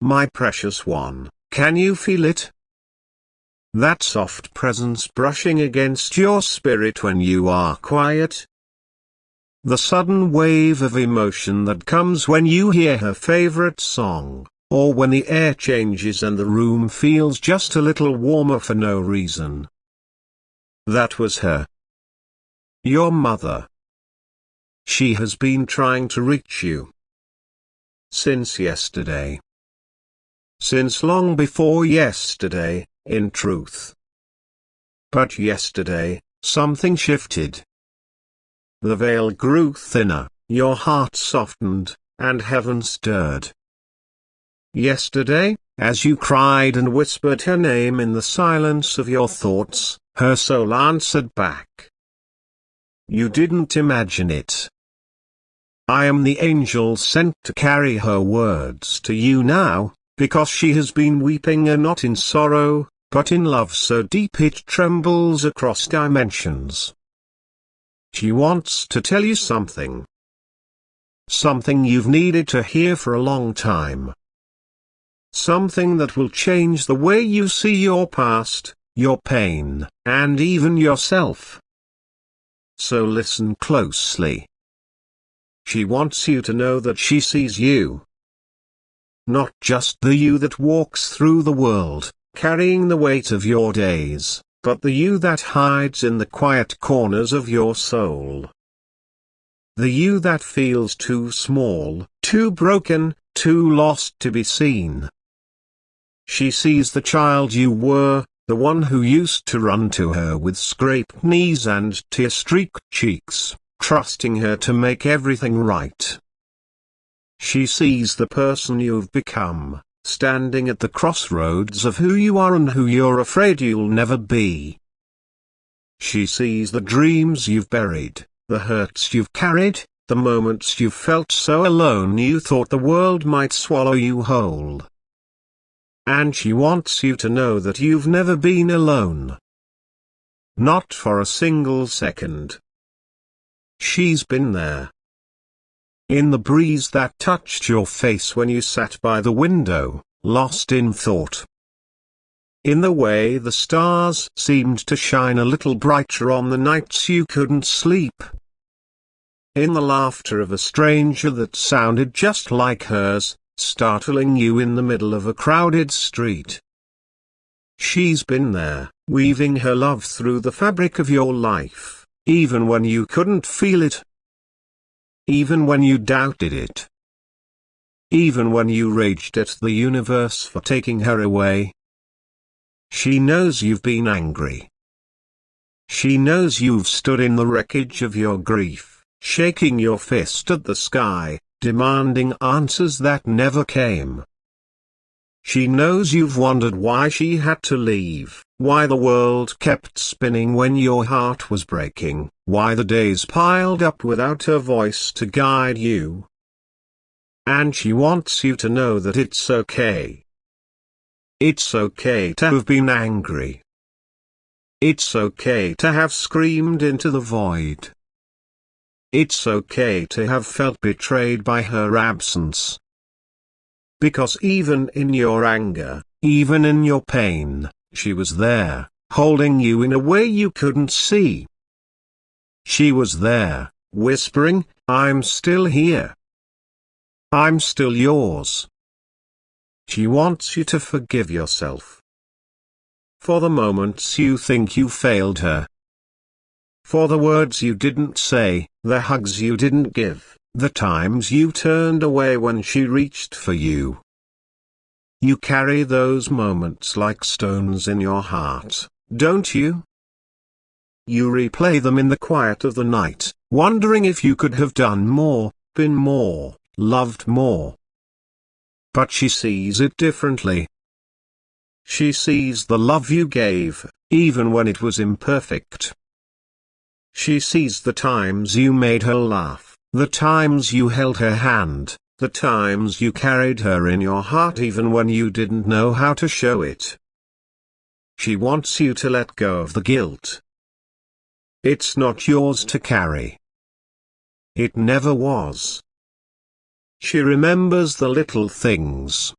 My precious one, can you feel it? That soft presence brushing against your spirit when you are quiet? The sudden wave of emotion that comes when you hear her favorite song, or when the air changes and the room feels just a little warmer for no reason. That was her. Your mother. She has been trying to reach you. Since yesterday. Since long before yesterday, in truth. But yesterday, something shifted. The veil grew thinner, your heart softened, and heaven stirred. Yesterday, as you cried and whispered her name in the silence of your thoughts, her soul answered back. You didn't imagine it. I am the angel sent to carry her words to you now, because she has been weeping and not in sorrow, but in love so deep it trembles across dimensions. She wants to tell you something. Something you've needed to hear for a long time. Something that will change the way you see your past, your pain, and even yourself. So listen closely. She wants you to know that she sees you. Not just the you that walks through the world, carrying the weight of your days, but the you that hides in the quiet corners of your soul. The you that feels too small, too broken, too lost to be seen. She sees the child you were, the one who used to run to her with scraped knees and tear-streaked cheeks, trusting her to make everything right. She sees the person you've become, standing at the crossroads of who you are and who you're afraid you'll never be. She sees the dreams you've buried, the hurts you've carried, the moments you've felt so alone you thought the world might swallow you whole. And she wants you to know that you've never been alone. Not for a single second. She's been there. In the breeze that touched your face when you sat by the window, lost in thought. In the way the stars seemed to shine a little brighter on the nights you couldn't sleep. In the laughter of a stranger that sounded just like hers, startling you in the middle of a crowded street. She's been there, weaving her love through the fabric of your life, even when you couldn't feel it. Even when you doubted it. Even when you raged at the universe for taking her away. She knows you've been angry. She knows you've stood in the wreckage of your grief, shaking your fist at the sky, demanding answers that never came. She knows you've wondered why she had to leave, why the world kept spinning when your heart was breaking, why the days piled up without her voice to guide you. And she wants you to know that it's okay. It's okay to have been angry. It's okay to have screamed into the void. It's okay to have felt betrayed by her absence. Because even in your anger, even in your pain, she was there, holding you in a way you couldn't see. She was there, whispering, I'm still here. I'm still yours. She wants you to forgive yourself. For the moments you think you failed her. For the words you didn't say, the hugs you didn't give, the times you turned away when she reached for you. You carry those moments like stones in your heart, don't you? You replay them in the quiet of the night, wondering if you could have done more, been more, loved more. But she sees it differently. She sees the love you gave, even when it was imperfect. She sees the times you made her laugh, the times you held her hand, the times you carried her in your heart even when you didn't know how to show it. She wants you to let go of the guilt. It's not yours to carry. It never was. She remembers the little things.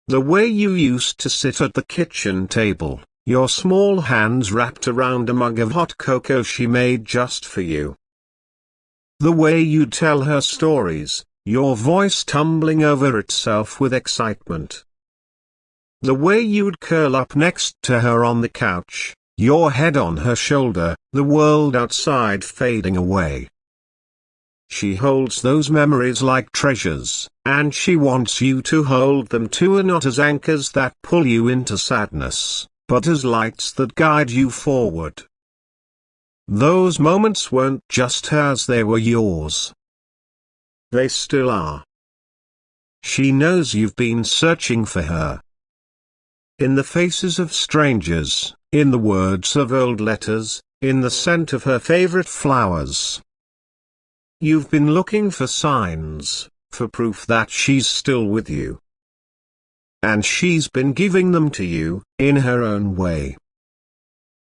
The way you used to sit at the kitchen table, your small hands wrapped around a mug of hot cocoa she made just for you. The way you'd tell her stories, your voice tumbling over itself with excitement. The way you'd curl up next to her on the couch, your head on her shoulder, the world outside fading away. She holds those memories like treasures, and she wants you to hold them too, not as anchors that pull you into sadness, but as lights that guide you forward. Those moments weren't just hers, they were yours. They still are. She knows you've been searching for her. In the faces of strangers, in the words of old letters, in the scent of her favorite flowers. You've been looking for signs, for proof that she's still with you. And she's been giving them to you, in her own way.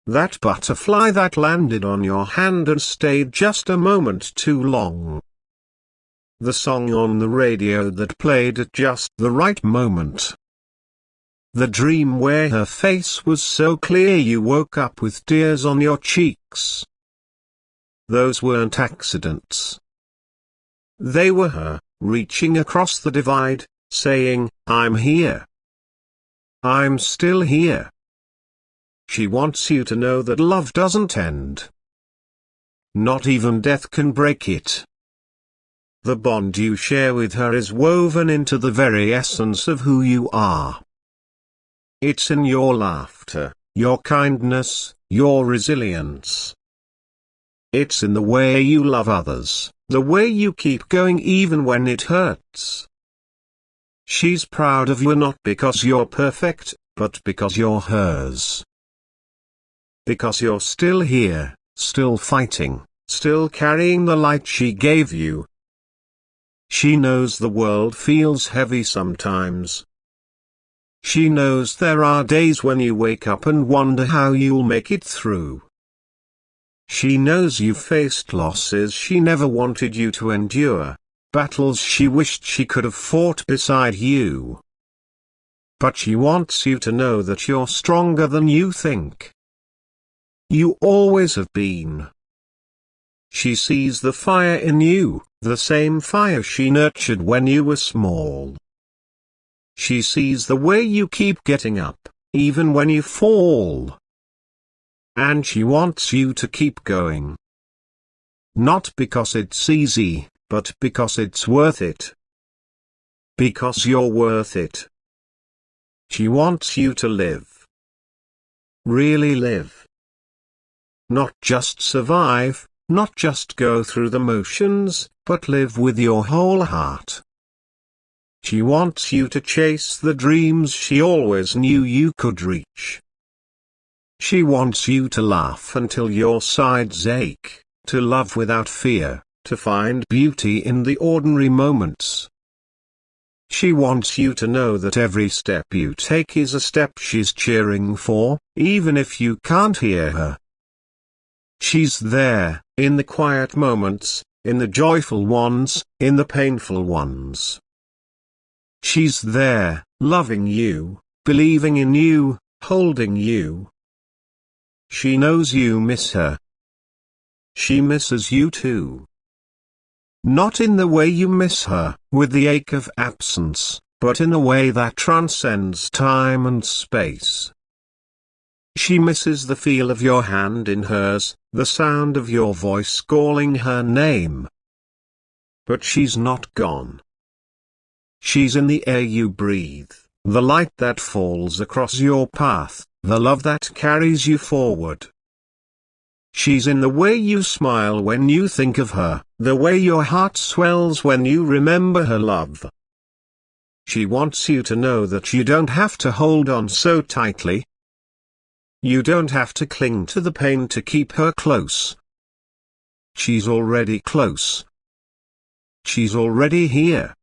That butterfly that landed on your hand and stayed just a moment too long. The song on the radio that played at just the right moment. The dream where her face was so clear you woke up with tears on your cheeks. Those weren't accidents. They were her, reaching across the divide, saying, I'm here. I'm still here. She wants you to know that love doesn't end. Not even death can break it. The bond you share with her is woven into the very essence of who you are. It's in your laughter, your kindness, your resilience. It's in the way you love others, the way you keep going even when it hurts. She's proud of you not because you're perfect, but because you're hers. Because you're still here, still fighting, still carrying the light she gave you. She knows the world feels heavy sometimes. She knows there are days when you wake up and wonder how you'll make it through. She knows you've faced losses she never wanted you to endure, battles she wished she could have fought beside you. But she wants you to know that you're stronger than you think. You always have been. She sees the fire in you, the same fire she nurtured when you were small. She sees the way you keep getting up, even when you fall. And she wants you to keep going. Not because it's easy, but because it's worth it. Because you're worth it. She wants you to live. Really live. Not just survive, not just go through the motions, but live with your whole heart. She wants you to chase the dreams she always knew you could reach. She wants you to laugh until your sides ache, to love without fear, to find beauty in the ordinary moments. She wants you to know that every step you take is a step she's cheering for, even if you can't hear her. She's there, in the quiet moments, in the joyful ones, in the painful ones. She's there, loving you, believing in you, holding you. She knows you miss her. She misses you too. Not in the way you miss her, with the ache of absence, but in a way that transcends time and space. She misses the feel of your hand in hers, the sound of your voice calling her name. But she's not gone. She's in the air you breathe, the light that falls across your path, the love that carries you forward. She's in the way you smile when you think of her, the way your heart swells when you remember her love. She wants you to know that you don't have to hold on so tightly. You don't have to cling to the pain to keep her close. She's already close. She's already here.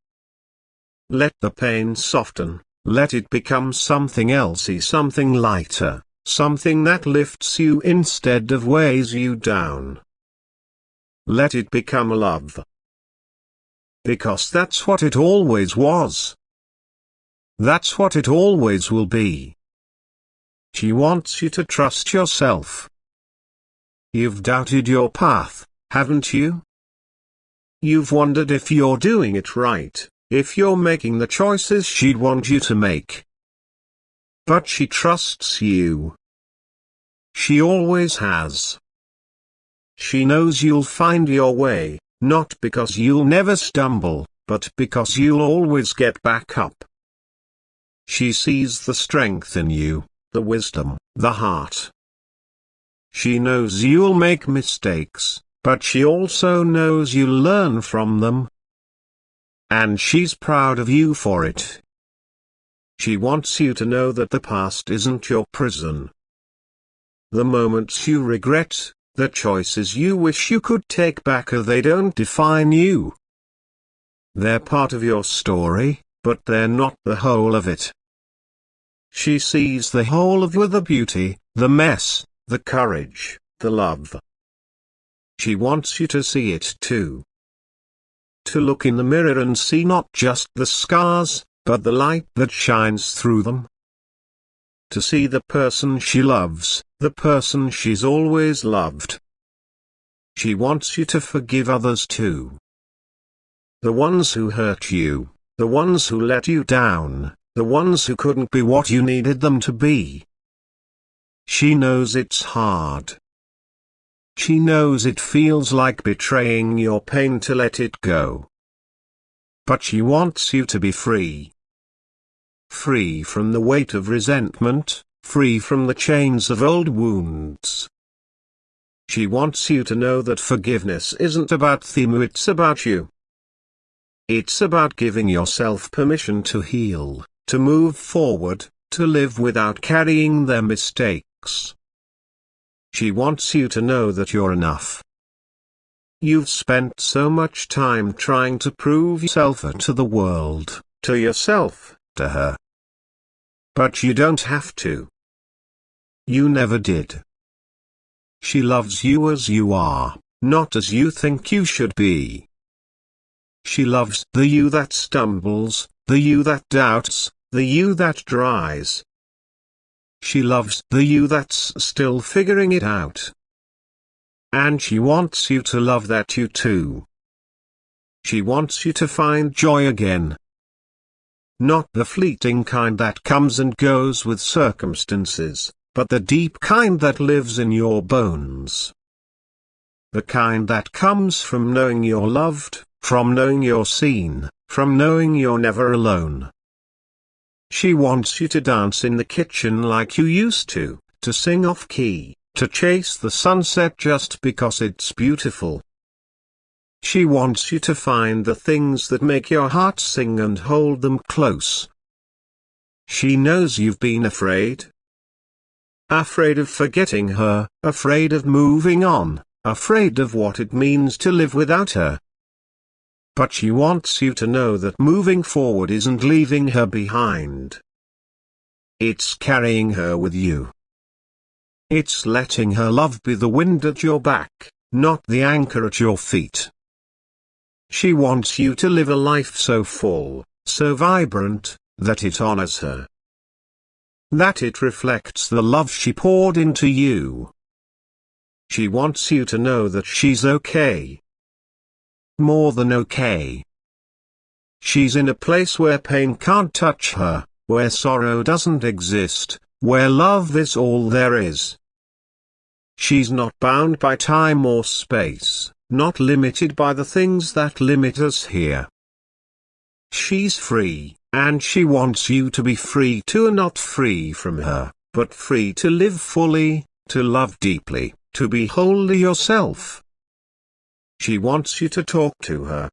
Let the pain soften, let it become something elsey, something lighter, something that lifts you instead of weighs you down. Let it become love. Because that's what it always was. That's what it always will be. She wants you to trust yourself. You've doubted your path, haven't you? You've wondered if you're doing it right, if you're making the choices she'd want you to make. But she trusts you. She always has. She knows you'll find your way, not because you'll never stumble, but because you'll always get back up. She sees the strength in you, the wisdom, the heart. She knows you'll make mistakes, but she also knows you'll learn from them. And she's proud of you for it. She wants you to know that the past isn't your prison. The moments you regret, the choices you wish you could take back, they don't define you. They're part of your story, but they're not the whole of it. She sees the whole of you, the beauty, the mess, the courage, the love. She wants you to see it too. To look in the mirror and see not just the scars, but the light that shines through them. To see the person she loves, the person she's always loved. She wants you to forgive others too. The ones who hurt you, the ones who let you down, the ones who couldn't be what you needed them to be. She knows it's hard. She knows it feels like betraying your pain to let it go. But she wants you to be free. Free from the weight of resentment, free from the chains of old wounds. She wants you to know that forgiveness isn't about them, it's about you. It's about giving yourself permission to heal, to move forward, to live without carrying their mistakes. She wants you to know that you're enough. You've spent so much time trying to prove yourself to the world, to yourself, to her. But you don't have to. You never did. She loves you as you are, not as you think you should be. She loves the you that stumbles, the you that doubts, the you that tries. She loves the you that's still figuring it out. And she wants you to love that you too. She wants you to find joy again. Not the fleeting kind that comes and goes with circumstances, but the deep kind that lives in your bones. The kind that comes from knowing you're loved, from knowing you're seen, from knowing you're never alone. She wants you to dance in the kitchen like you used to sing off key, to chase the sunset just because it's beautiful. She wants you to find the things that make your heart sing and hold them close. She knows you've been afraid. Afraid of forgetting her, afraid of moving on, afraid of what it means to live without her. But she wants you to know that moving forward isn't leaving her behind. It's carrying her with you. It's letting her love be the wind at your back, not the anchor at your feet. She wants you to live a life so full, so vibrant, that it honors her. That it reflects the love she poured into you. She wants you to know that she's okay. More than okay. She's in a place where pain can't touch her, where sorrow doesn't exist, where love is all there is. She's not bound by time or space, not limited by the things that limit us here. She's free, and she wants you to be free too, not free from her, but free to live fully, to love deeply, to be wholly yourself. She wants you to talk to her.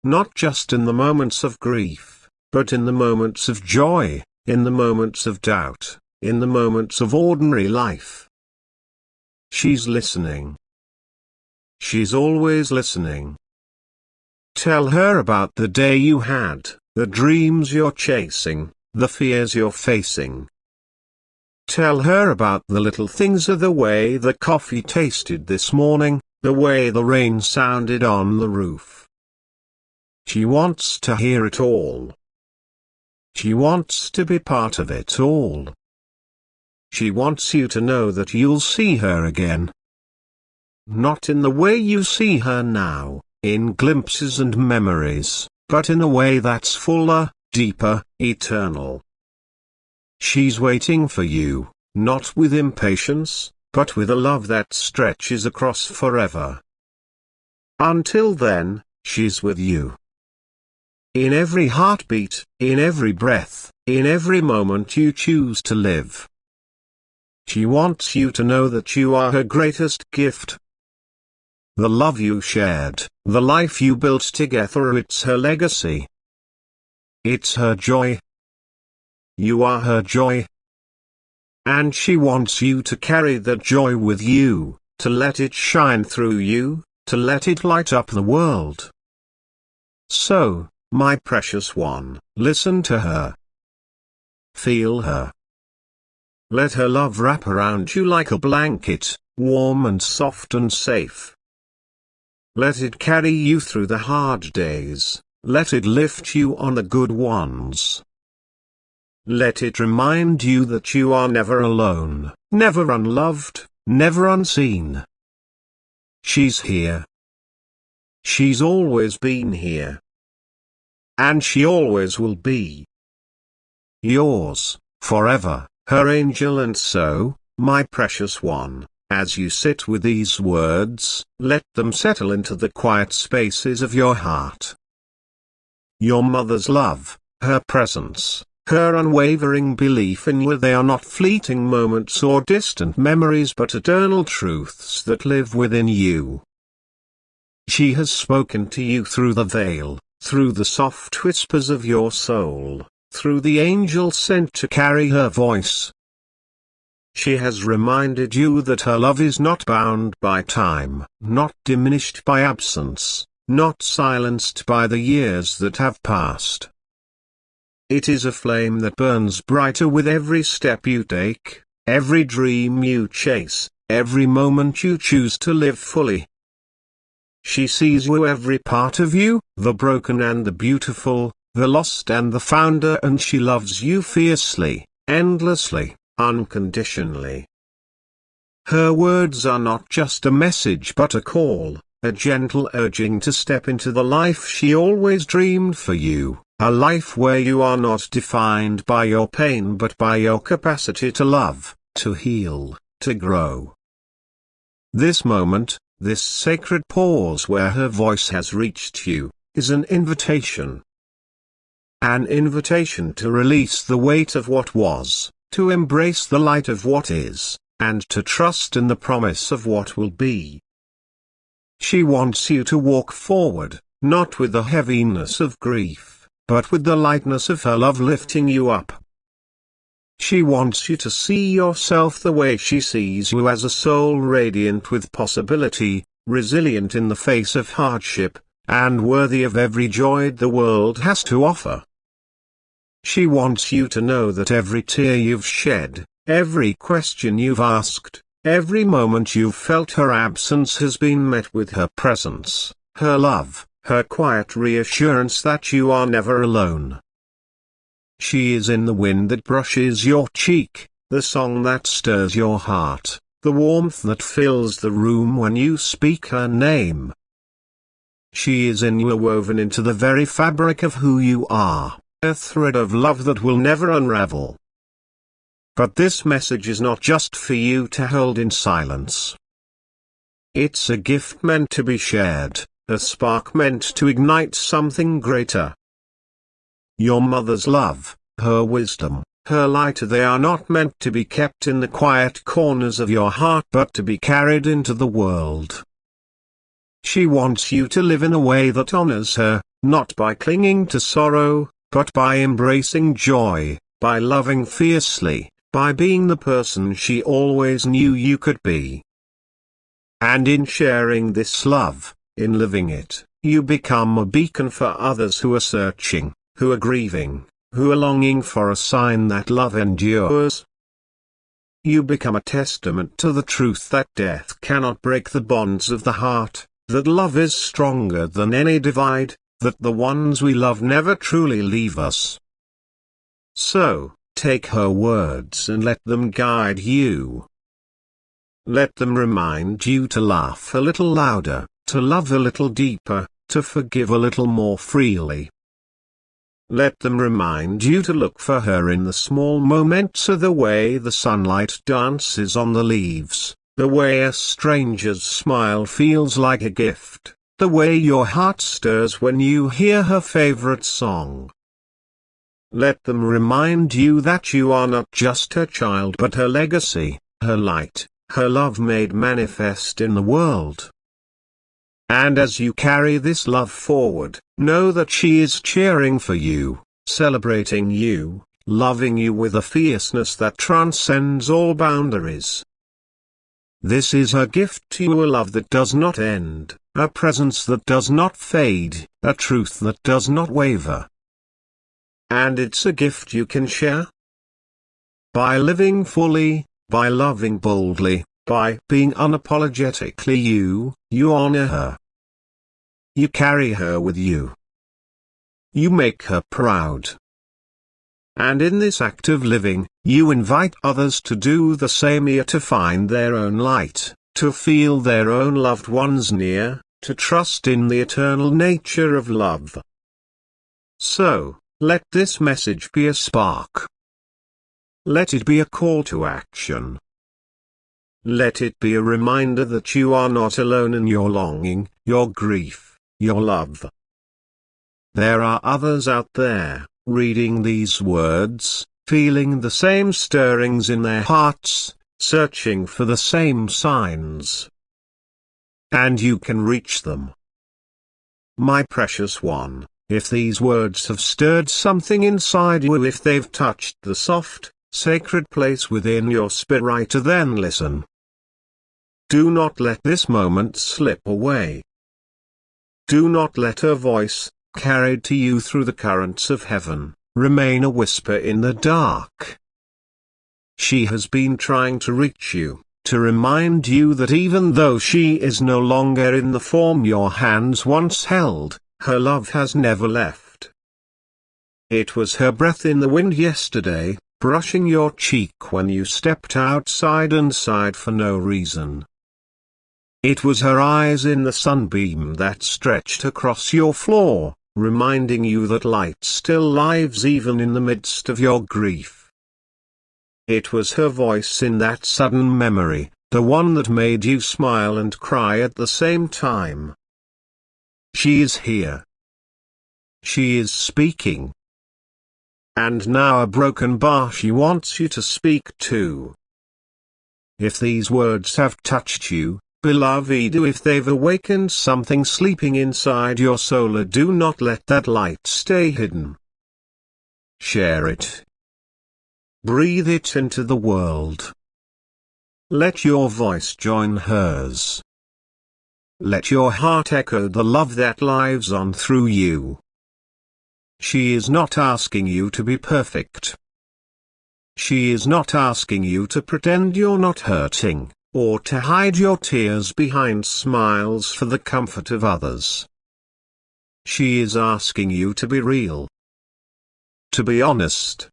Not just in the moments of grief, but in the moments of joy, in the moments of doubt, in the moments of ordinary life. She's listening. She's always listening. Tell her about the day you had, the dreams you're chasing, the fears you're facing. Tell her about the little things, of the way the coffee tasted this morning, the way the rain sounded on the roof. She wants to hear it all. She wants to be part of it all. She wants you to know that you'll see her again. Not in the way you see her now, in glimpses and memories, but in a way that's fuller, deeper, eternal. She's waiting for you, not with impatience, but with a love that stretches across forever. Until then, she's with you. In every heartbeat, in every breath, in every moment you choose to live. She wants you to know that you are her greatest gift. The love you shared, the life you built together, it's her legacy. It's her joy. You are her joy. And she wants you to carry that joy with you, to let it shine through you, to let it light up the world. So, my precious one, listen to her. Feel her. Let her love wrap around you like a blanket, warm and soft and safe. Let it carry you through the hard days, let it lift you on the good ones. Let it remind you that you are never alone, never unloved, never unseen. She's here. She's always been here. And she always will be. Yours, forever, her angel. And so, my precious one, as you sit with these words, let them settle into the quiet spaces of your heart. Your mother's love, her presence, her unwavering belief in you, they are not fleeting moments or distant memories but eternal truths that live within you. She has spoken to you through the veil, through the soft whispers of your soul, through the angel sent to carry her voice. She has reminded you that her love is not bound by time, not diminished by absence, not silenced by the years that have passed. It is a flame that burns brighter with every step you take, every dream you chase, every moment you choose to live fully. She sees you, every part of you, the broken and the beautiful, the lost and the found, and she loves you fiercely, endlessly, unconditionally. Her words are not just a message but a call, a gentle urging to step into the life she always dreamed for you, a life where you are not defined by your pain but by your capacity to love, to heal, to grow. This moment, this sacred pause where her voice has reached you, is an invitation. An invitation to release the weight of what was, to embrace the light of what is, and to trust in the promise of what will be. She wants you to walk forward, not with the heaviness of grief, but with the lightness of her love lifting you up. She wants you to see yourself the way she sees you, as a soul radiant with possibility, resilient in the face of hardship, and worthy of every joy the world has to offer. She wants you to know that every tear you've shed, every question you've asked, every moment you've felt her absence has been met with her presence, her love, her quiet reassurance that you are never alone. She is in the wind that brushes your cheek, the song that stirs your heart, the warmth that fills the room when you speak her name. She is in you, woven into the very fabric of who you are, a thread of love that will never unravel. But this message is not just for you to hold in silence. It's a gift meant to be shared, a spark meant to ignite something greater. Your mother's love, her wisdom, her light, they are not meant to be kept in the quiet corners of your heart but to be carried into the world. She wants you to live in a way that honors her, not by clinging to sorrow, but by embracing joy, by loving fiercely, by being the person she always knew you could be. And in sharing this love, in living it, you become a beacon for others who are searching, who are grieving, who are longing for a sign that love endures. You become a testament to the truth that death cannot break the bonds of the heart, that love is stronger than any divide, that the ones we love never truly leave us. So, take her words and let them guide you. Let them remind you to laugh a little louder, to love a little deeper, to forgive a little more freely. Let them remind you to look for her in the small moments, of the way the sunlight dances on the leaves, the way a stranger's smile feels like a gift, the way your heart stirs when you hear her favorite song. Let them remind you that you are not just her child but her legacy, her light, her love made manifest in the world. And as you carry this love forward, know that she is cheering for you, celebrating you, loving you with a fierceness that transcends all boundaries. This is her gift to you, a love that does not end, a presence that does not fade, a truth that does not waver. And it's a gift you can share. By living fully, by loving boldly, by being unapologetically you, you honor her. You carry her with you. You make her proud. And in this act of living, you invite others to do the same, here to find their own light, to feel their own loved ones near, to trust in the eternal nature of love. So, let this message be a spark. Let it be a call to action. Let it be a reminder that you are not alone in your longing, your grief, your love. There are others out there, reading these words, feeling the same stirrings in their hearts, searching for the same signs. And you can reach them. My precious one, if these words have stirred something inside you, if they've touched the soft, sacred place within your spirit, then listen. Do not let this moment slip away. Do not let her voice, carried to you through the currents of heaven, remain a whisper in the dark. She has been trying to reach you, to remind you that even though she is no longer in the form your hands once held, her love has never left. It was her breath in the wind yesterday, brushing your cheek when you stepped outside and sighed for no reason. It was her eyes in the sunbeam that stretched across your floor, reminding you that light still lives even in the midst of your grief. It was her voice in that sudden memory, the one that made you smile and cry at the same time. She is here. She is speaking. And now a broken bar she wants you to speak too. If these words have touched you, beloved, if they've awakened something sleeping inside your soul, do not let that light stay hidden. Share it. Breathe it into the world. Let your voice join hers. Let your heart echo the love that lives on through you. She is not asking you to be perfect. She is not asking you to pretend you're not hurting, or to hide your tears behind smiles for the comfort of others. She is asking you to be real. To be honest.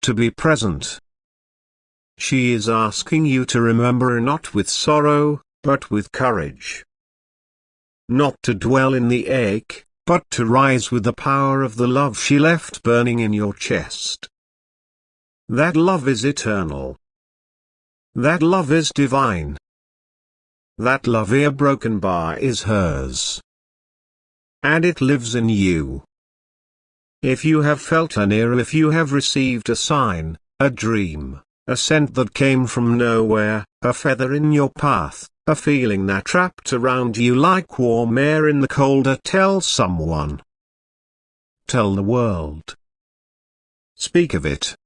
To be present. She is asking you to remember not with sorrow, but with courage. Not to dwell in the ache, but to rise with the power of the love she left burning in your chest. That love is eternal. That love is divine. That love, a broken bar, is hers. And it lives in you. If you have felt an ear, if you have received a sign, a dream, a scent that came from nowhere, a feather in your path, a feeling that wrapped around you like warm air in the cold, tell someone. Tell the world. Speak of it.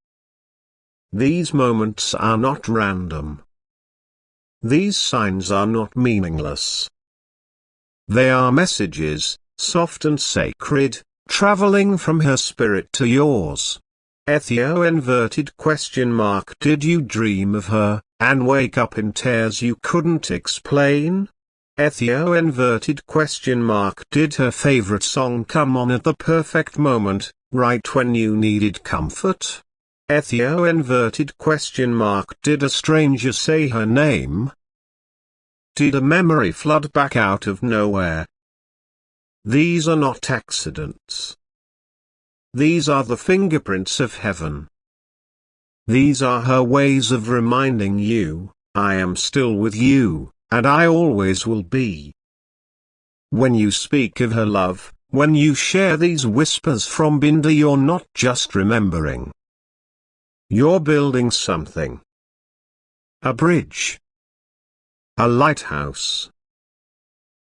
These moments are not random. These signs are not meaningless. They are messages, soft and sacred, traveling from her spirit to yours. Did you dream of her, and wake up in tears you couldn't explain? Did her favorite song come on at the perfect moment, right when you needed comfort? Ethio inverted question mark. Did a stranger say her name? Did a memory flood back out of nowhere? These are not accidents. These are the fingerprints of heaven. These are her ways of reminding you, I am still with you, and I always will be. When you speak of her love, when you share these whispers from Binda, you're not just remembering. You're building something. A bridge. A lighthouse.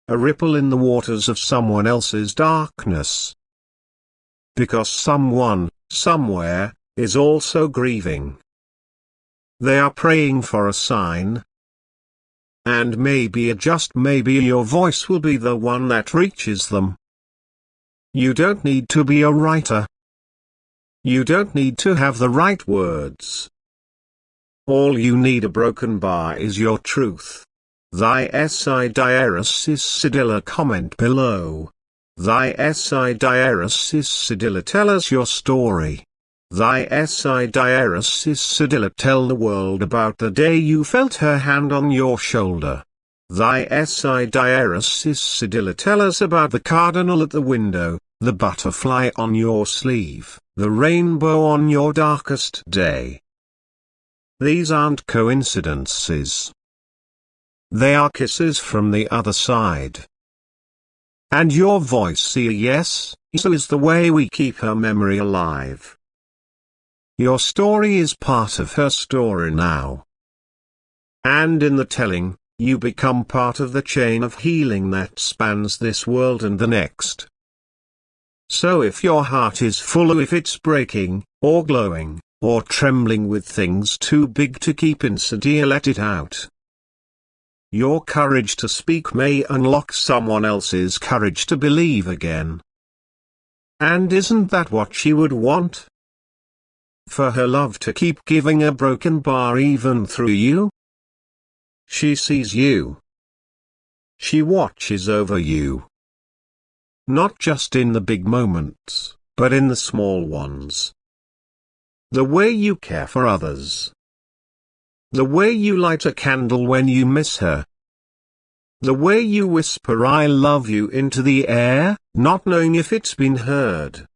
A ripple in the waters of someone else's darkness. Because someone, somewhere, is also grieving. They are praying for a sign. And maybe, just maybe, your voice will be the one that reaches them. You don't need to be a writer. You don't need to have the right words. All you need a broken bar is your truth. Thy si diaris is Sidilla. Comment below. Thy si diaris is Sidilla. Tell us your story. Thy si diaris is Sidilla. Tell the world about the day you felt her hand on your shoulder. Thy si diaris is Sidilla. Tell us about the cardinal at the window, the butterfly on your sleeve, the rainbow on your darkest day. These aren't coincidences. They are kisses from the other side. And your voice, yes, is the way we keep her memory alive. Your story is part of her story now. And in the telling, you become part of the chain of healing that spans this world and the next. So if your heart is full, or if it's breaking, or glowing, or trembling with things too big to keep inside, let it out. Your courage to speak may unlock someone else's courage to believe again. And isn't that what she would want? For her love to keep giving a broken bar even through you? She sees you. She watches over you. Not just in the big moments, but in the small ones. The way you care for others. The way you light a candle when you miss her. The way you whisper I love you into the air, not knowing if it's been heard.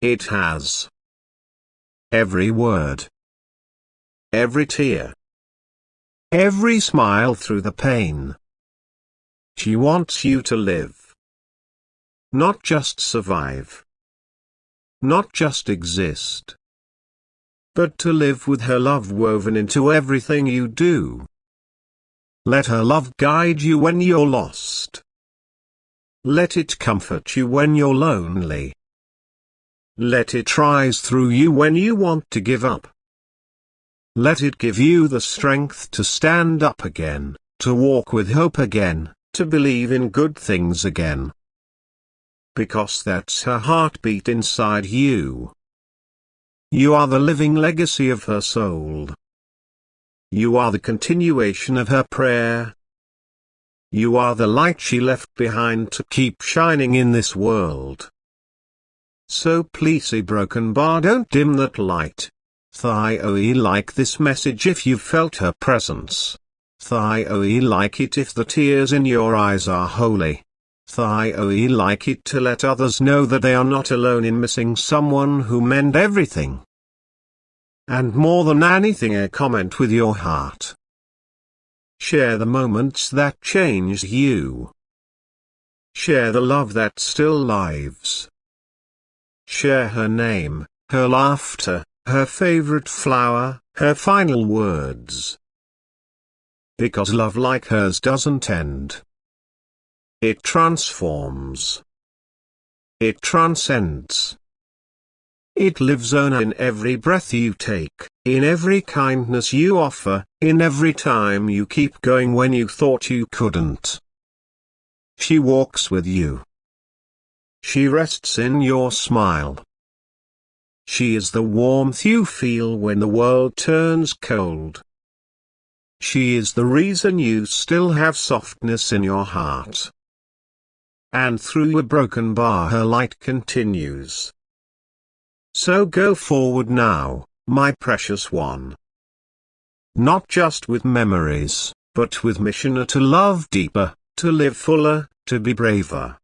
It has. Every word. Every tear. Every smile through the pain. She wants you to live. Not just survive. Not just exist. But to live with her love woven into everything you do. Let her love guide you when you're lost. Let it comfort you when you're lonely. Let it rise through you when you want to give up. Let it give you the strength to stand up again, to walk with hope again, to believe in good things again. Because that's her heartbeat inside you. You are the living legacy of her soul. You are the continuation of her prayer. You are the light she left behind to keep shining in this world. So please, a broken bar, don't dim that light. Thioe like this message if you've felt her presence. Thioe like it if the tears in your eyes are holy. Thioe like it to let others know that they are not alone in missing someone who meant everything. And more than anything, a comment with your heart. Share the moments that changed you. Share the love that still lives. Share her name, her laughter, her favorite flower, her final words. Because love like hers doesn't end. It transforms. It transcends. It lives on in every breath you take, in every kindness you offer, in every time you keep going when you thought you couldn't. She walks with you. She rests in your smile. She is the warmth you feel when the world turns cold. She is the reason you still have softness in your heart. And through a broken bar her light continues. So go forward now, my precious one. Not just with memories, but with mission to love deeper, to live fuller, to be braver.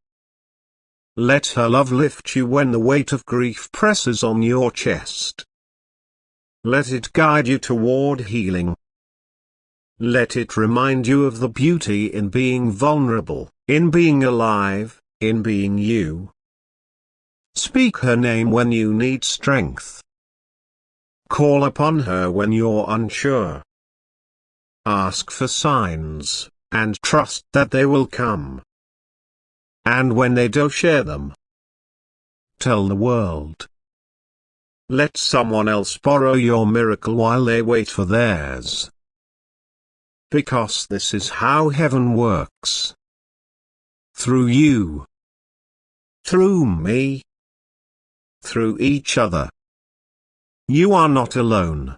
Let her love lift you when the weight of grief presses on your chest. Let it guide you toward healing. Let it remind you of the beauty in being vulnerable, in being alive, in being you. Speak her name when you need strength. Call upon her when you're unsure. Ask for signs, and trust that they will come. And when they do, share them. Tell the world. Let someone else borrow your miracle while they wait for theirs. Because this is how heaven works. Through you. Through me. Through each other. You are not alone.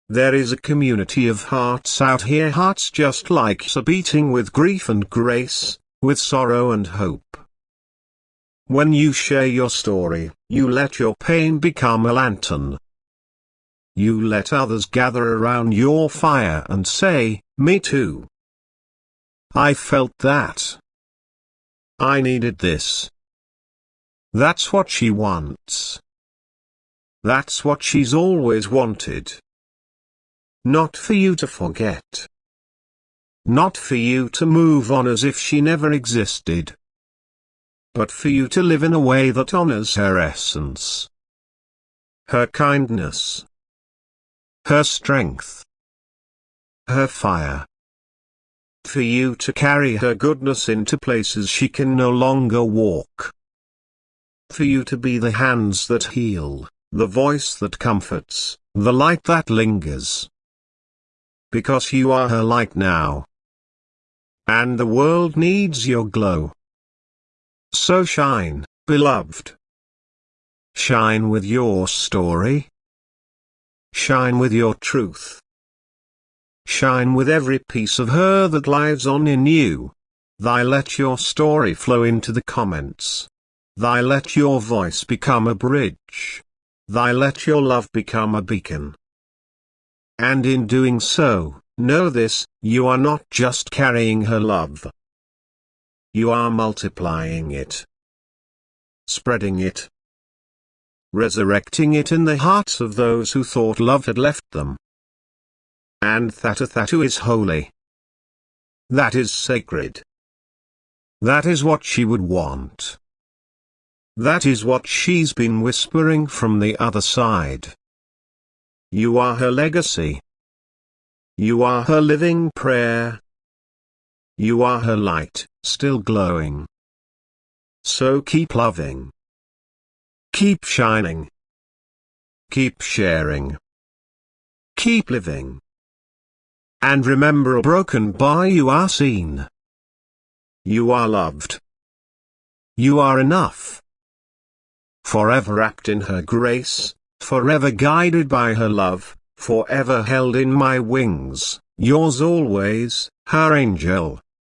There is a community of hearts out here, hearts just like so, beating with grief and grace, with sorrow and hope. When you share your story, you let your pain become a lantern. You let others gather around your fire and say, "Me too. I felt that. I needed this." That's what she wants. That's what she's always wanted. Not for you to forget. Not for you to move on as if she never existed. But for you to live in a way that honors her essence. Her kindness. Her strength. Her fire. For you to carry her goodness into places she can no longer walk. For you to be the hands that heal, the voice that comforts, the light that lingers. Because you are her light now. And the world needs your glow. So shine, beloved. Shine with your story. Shine with your truth. Shine with every piece of her that lives on in you. Thy let your story flow into the comments. Thy let your voice become a bridge. Thy let your love become a beacon. And in doing so, know this, you are not just carrying her love. You are multiplying it. Spreading it. Resurrecting it in the hearts of those who thought love had left them. And that is holy. That is sacred. That is what she would want. That is what she's been whispering from the other side. You are her legacy. You are her living prayer. You are her light, still glowing. So keep loving. Keep shining. Keep sharing. Keep living. And remember, broken by you are seen. You are loved. You are enough. Forever wrapped in her grace, forever guided by her love, forever held in my wings, yours always, her angel.